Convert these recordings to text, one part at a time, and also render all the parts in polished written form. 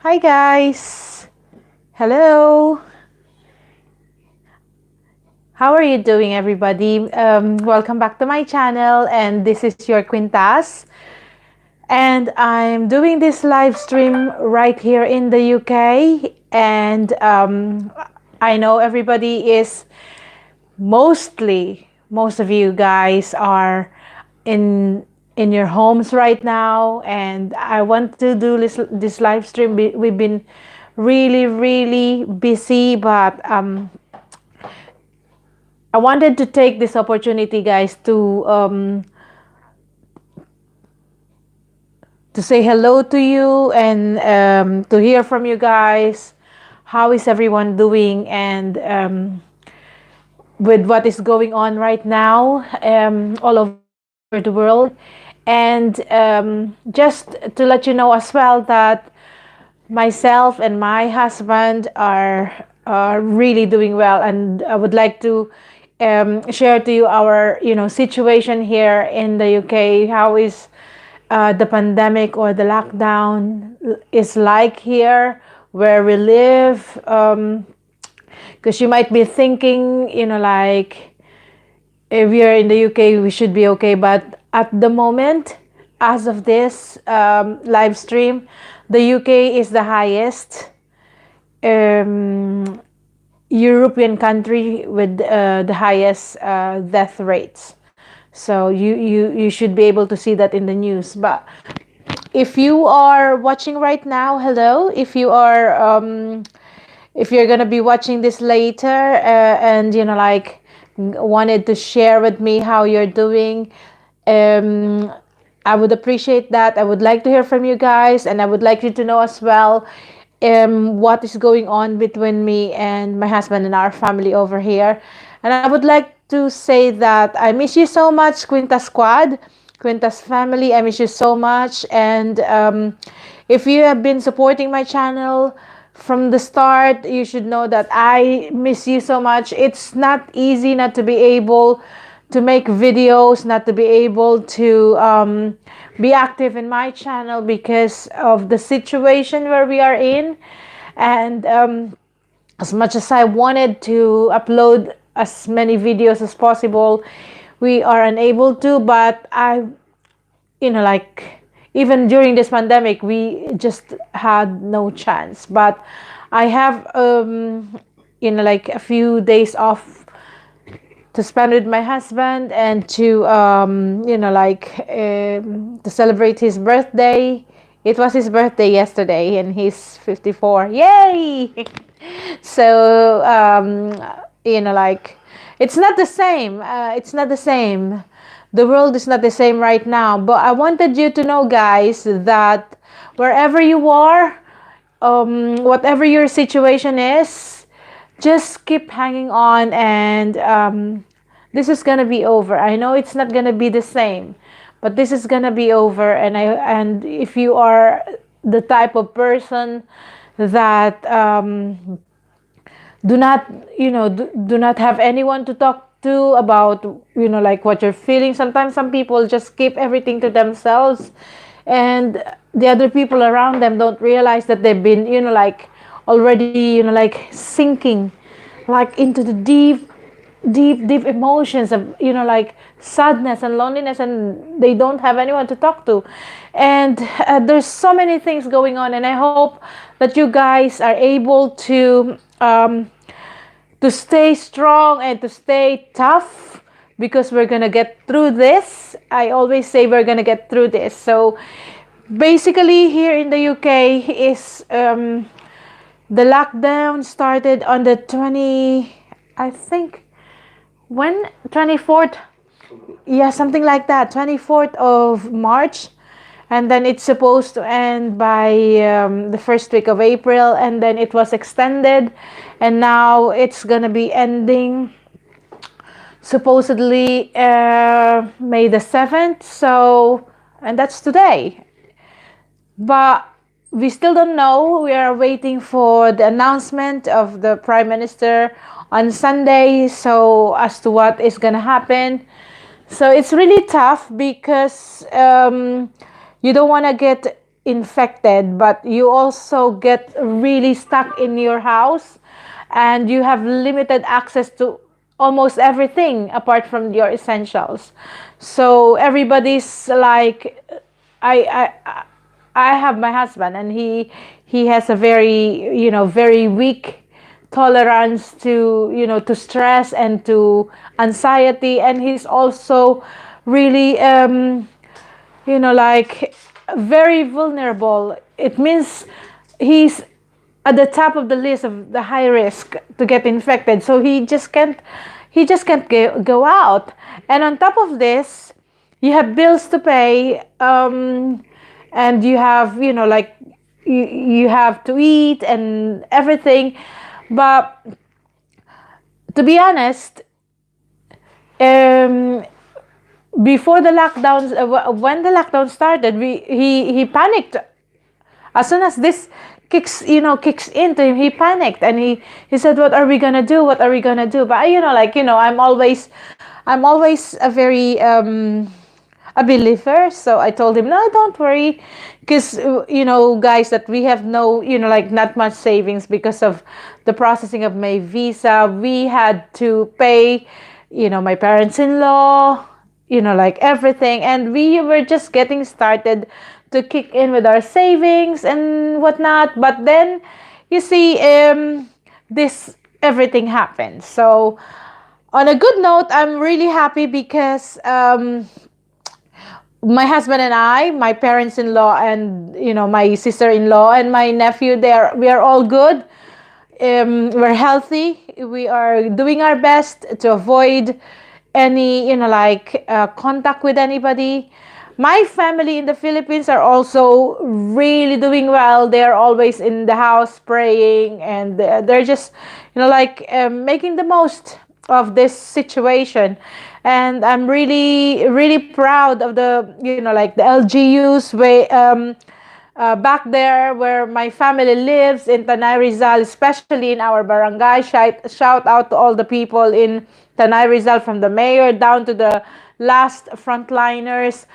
Hi guys. Hello. How are you doing everybody? Welcome back to my channel, and this is your Quintas, and I'm doing this live stream right here in the UK, and I know everybody is most of you guys are in in your homes right now, and I want to do this live stream. We've been really busy, but I wanted to take this opportunity, guys, to say hello to you, and to hear from you guys. How is everyone doing? And with what is going on right now all over the world. And just to let you know as well that myself and my husband are really doing well, and I would like to share to you our situation here in the UK. How is the pandemic or the lockdown is like here where we live? Because you might be thinking, like, if we are in the UK, we should be okay. But at the moment, as of this live stream, the UK is the highest um, European country with the highest death rates. So you should be able to see that in the news. But if you are watching right now, hello. If you're gonna be watching this later, and like wanted to share with me how you're doing, um, I would appreciate that. I would like to hear from you guys, and I would like you to know as well what is going on between me and my husband and our family over here. And I would like to say that I miss you so much, Quinta Squad, Quinta's family. I miss you so much. And if you have been supporting my channel from the start, you should know that I miss you so much. It's not easy not to be able to make videos, not to be able to be active in my channel because of the situation where we are in. And as much as I wanted to upload as many videos as possible, we are unable to. But like, even during this pandemic, we just had no chance. But I have like a few days off to spend with my husband, and to to celebrate his birthday. It was his birthday yesterday, and he's 54. Yay! So like, it's not the same. It's not the same. The world is not the same right now. But I wanted you to know, guys, that wherever you are, whatever your situation is, just keep hanging on, and this is gonna be over. I know it's not gonna be the same, but this is gonna be over. And if you are the type of person that do not do not have anyone to talk to about like what you're feeling. Sometimes some people just keep everything to themselves, and the other people around them don't realize that they've been like already like sinking like into the deep emotions of like sadness and loneliness, and they don't have anyone to talk to. And there's so many things going on, and I hope that you guys are able to stay strong and to stay tough, because we're gonna get through this. I always say we're gonna get through this. So basically, here in the UK is the lockdown started on the 20, I think, when 24th, yeah, something like that, 24th of March. And then it's supposed to end by the first week of April, and then it was extended, and now it's gonna be ending supposedly May the 7th. So, and that's today. But we still don't know. We are waiting for the announcement of the Prime Minister on Sunday, so as to what is gonna happen. So it's really tough, because you don't want to get infected, but you also get really stuck in your house, and you have limited access to almost everything apart from your essentials. So everybody's like, I I I have my husband, and he has a very, very weak tolerance to, to stress and to anxiety, and he's also really, like, very vulnerable. It means he's at the top of the list of the high risk to get infected. So he just can't go out. And on top of this, you have bills to pay, and you have, like, you have to eat and everything. But to be honest, um, before the lockdowns, when the lockdown started, he panicked. As soon as this kicks into him, he panicked, and he said, "What are we gonna do? What are we gonna do?" But I'm always a very a believer. So I told him, "No, don't worry," because guys, that we have no, like, not much savings because of the processing of my visa. We had to pay, my parents-in-law, like, everything, and we were just getting started to kick in with our savings and whatnot. But then, you see, this everything happened. So on a good note, I'm really happy because my husband and I, my parents-in-law, and my sister-in-law and my nephew, we are all good. We're healthy. We are doing our best to avoid any, like, contact with anybody. My family in the Philippines are also really doing well. They're always in the house praying, and they're just, like, making the most of this situation. And I'm really, really proud of the, like, the LGUs way, back there where my family lives in Tanay Rizal, especially in our barangay. Shout out to all the people in Tanay Rizal, from the mayor down to the last frontliners.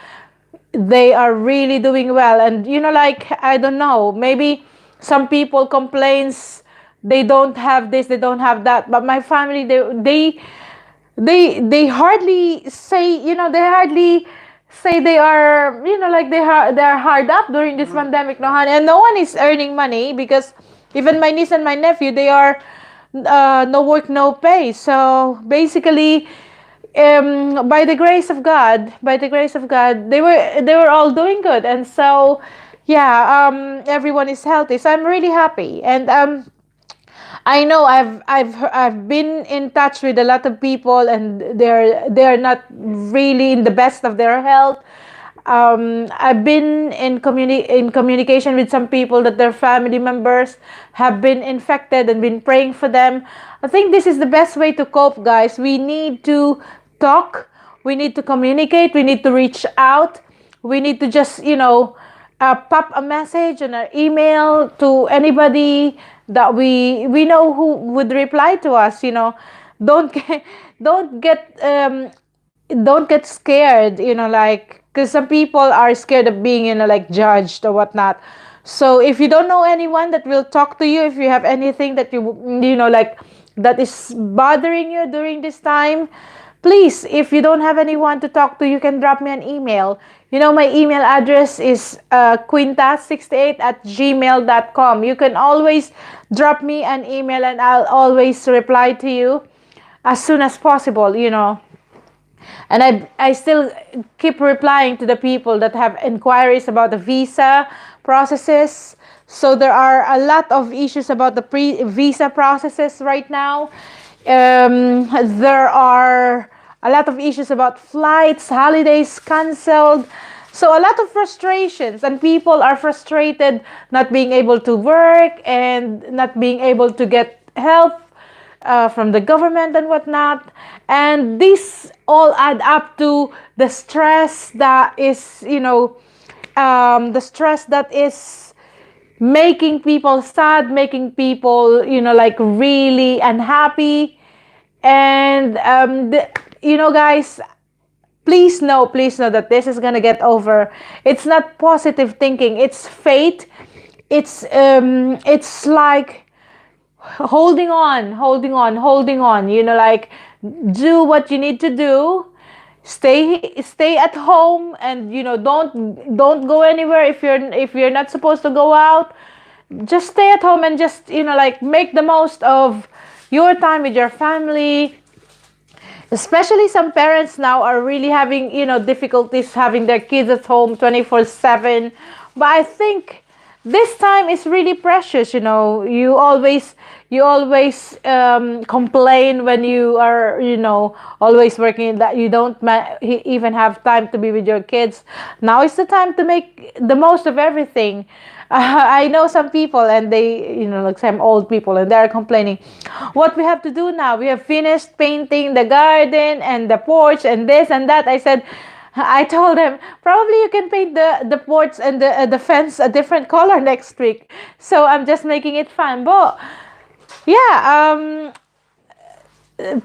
They are really doing well. And, like, I don't know, maybe some people complains they don't have this, they don't have that, but my family, they hardly say, they are, like, they're hard up during this pandemic, no, honey. And no one is earning money, because even my niece and my nephew, they are no work, no pay. So basically, by the grace of God, they were all doing good. And so, yeah, everyone is healthy, so I'm really happy. And I know I've been in touch with a lot of people, and they're not really in the best of their health. I've been in communication with some people that their family members have been infected, and been praying for them. I think this is the best way to cope, guys. We need to talk. We need to communicate. We need to reach out. We need to just, pop a message on our email to anybody that we know who would reply to us. Don't get don't get don't get scared. Like, because some people are scared of being, like, judged or whatnot. So if you don't know anyone that will talk to you, if you have anything that like, that is bothering you during this time, please, if you don't have anyone to talk to, you can drop me an email. My email address is quintas68@gmail.com. You can always drop me an email, and I'll always reply to you as soon as possible. And I still keep replying to the people that have inquiries about the visa processes. So there are a lot of issues about the visa processes right now. There are a lot of issues about flights, holidays canceled. So a lot of frustrations, and people are frustrated not being able to work and not being able to get help from the government and whatnot. And this all add up to the stress that is, making people sad, making people, like, really unhappy. And guys, please know that this is going to get over. It's not positive thinking, it's fate. It's like holding on, holding on, holding on, like, do what you need to do. Stay at home, and don't go anywhere if you're not supposed to go out. Just stay at home and just, like, make the most of your time with your family. Especially some parents now are really having, difficulties having their kids at home 24/7. But I think this time is really precious. You always complain when you are, always working, that you don't even have time to be with your kids. Now is the time to make the most of everything. I know some people, and they, like some old people, and they're complaining, what we have to do now. We have finished painting the garden and the porch and this and that. I told them, probably you can paint the porch and the fence a different color next week. So I'm just making it fun. But yeah,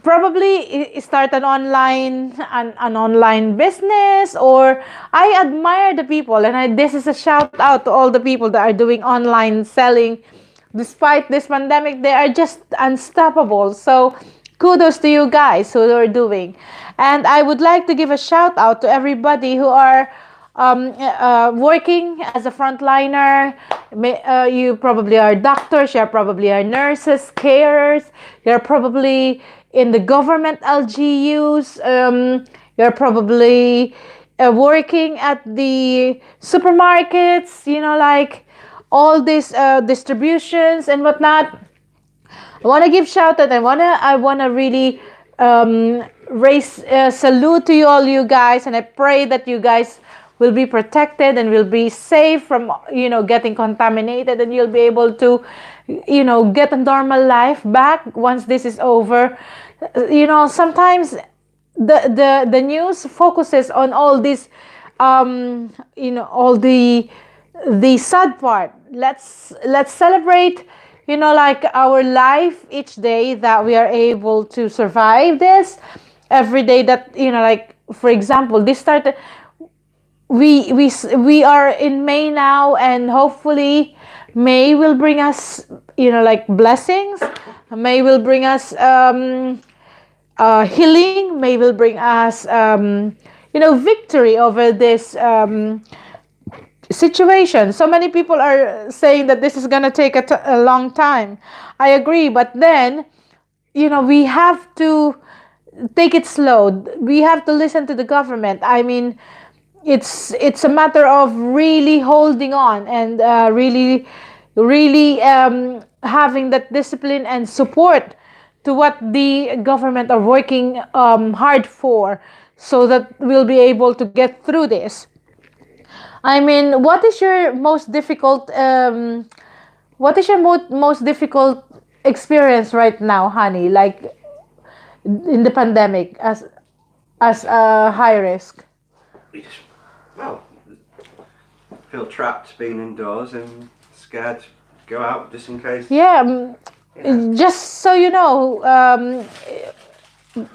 probably start an online business. Or I admire the people, and this is a shout out to all the people that are doing online selling. Despite this pandemic, they are just unstoppable. So kudos to you guys who are doing. And I would like to give a shout out to everybody who are working as a frontliner. You probably are doctors, you probably are nurses, carers, you're probably in the government LGUs, you're probably working at the supermarkets, like all these distributions and whatnot. I want to give shout out. I wanna really raise salute to you all, you guys, and I pray that you guys will be protected and will be safe from getting contaminated, and you'll be able to get a normal life back once this is over. Sometimes the news focuses on all this, all the sad part. Let's celebrate, like, our life each day, that we are able to survive this. Every day that, like, for example, this started, we are in May now, and hopefully May will bring us, like, blessings. May will bring us healing. May will bring us victory over this situation. So many people are saying that this is going to take a long time. I agree, but then we have to take it slow. We have to listen to the government. I mean, it's a matter of really holding on, and really having that discipline and support to what the government are working hard for, so that we'll be able to get through this. I mean, what is your most difficult experience right now, honey? Like, in the pandemic, as a high risk. We just, well, feel trapped being indoors and scared to go out just in case. Yeah, just so you know,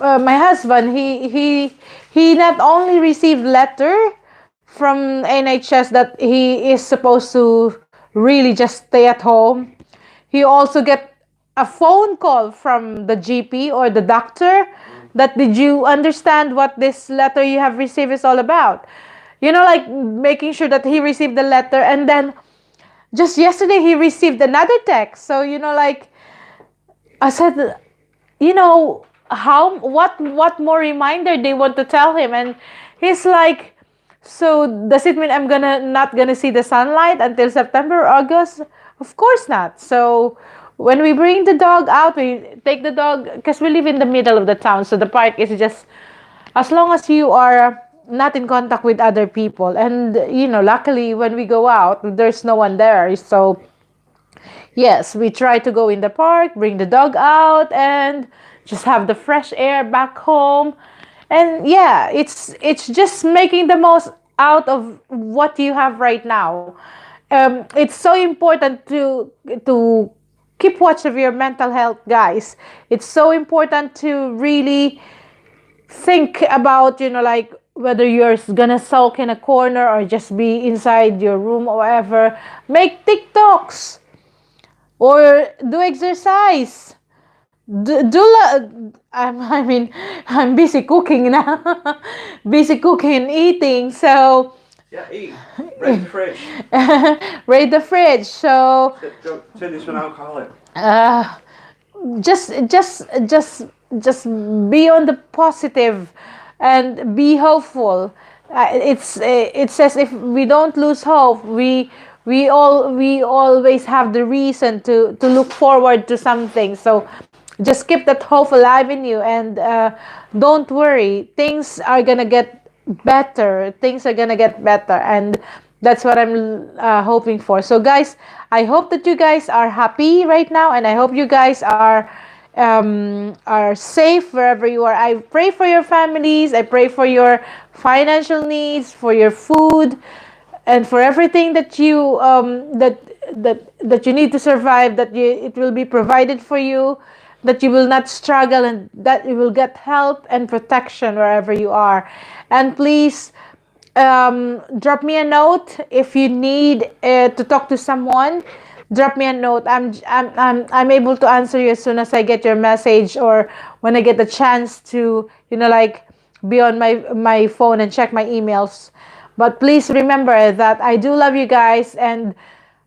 my husband, he not only received letter from NHS that he is supposed to really just stay at home. He also get a phone call from the GP or the doctor that, did you understand what this letter you have received is all about? Like, making sure that he received the letter. And then just yesterday he received another text. So, like, I said, what more reminder they want to tell him? And he's like, so does it mean I'm not gonna see the sunlight until September or August? Of course not. So when we bring the dog out, we take the dog, because we live in the middle of the town. So the park is just, as long as you are not in contact with other people. And, luckily when we go out, there's no one there. So yes, we try to go in the park, bring the dog out, and just have the fresh air back home. And yeah, it's just making the most out of what you have right now. It's so important to keep watch of your mental health, guys. It's so important to really think about, like, whether you're gonna sulk in a corner or just be inside your room or whatever, make TikToks or do exercise. I mean, I'm busy cooking now. Busy cooking and eating. So Yeah, eat. Raid the fridge. raid the fridge. So Don't turn this one alcoholic. uh, just just just just be on the positive and be hopeful. It says if we don't lose hope, we always have the reason to look forward to something. So just keep that hope alive in you, and don't worry, things are gonna get better. Things are gonna get better, and that's what I'm hoping for. So guys, I hope that you guys are happy right now, and I hope you guys are safe wherever you are. I pray for your families. I pray for your financial needs, for your food, and for everything that you need to survive. That it will be provided for you. That you will not struggle, and that you will get help and protection wherever you are. And please drop me a note if you need to talk to someone. Drop me a note. I'm able to answer you as soon as I get your message, or when I get the chance to, like, be on my phone and check my emails. But please remember that I do love you guys, and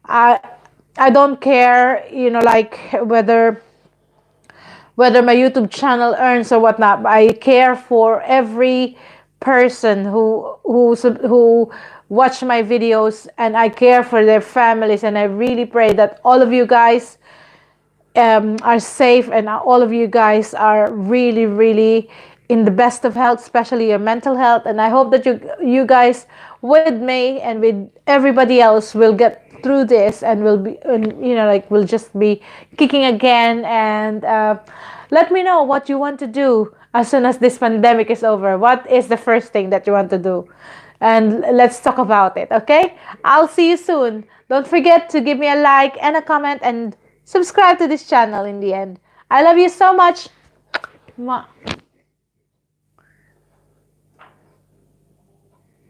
I I don't care, like, whether my YouTube channel earns or whatnot. I care for every person who watch my videos, and I care for their families, and I really pray that all of you guys are safe, and all of you guys are really, really in the best of health, especially your mental health. And I hope that you guys with me and with everybody else will get through this, and will be, like, will just be kicking again. And let me know what you want to do as soon as this pandemic is over. What is the first thing that you want to do? And let's talk about it, okay? I'll see you soon. Don't forget to give me a like and a comment, and subscribe to this channel in the end. I love you so much. Mwah.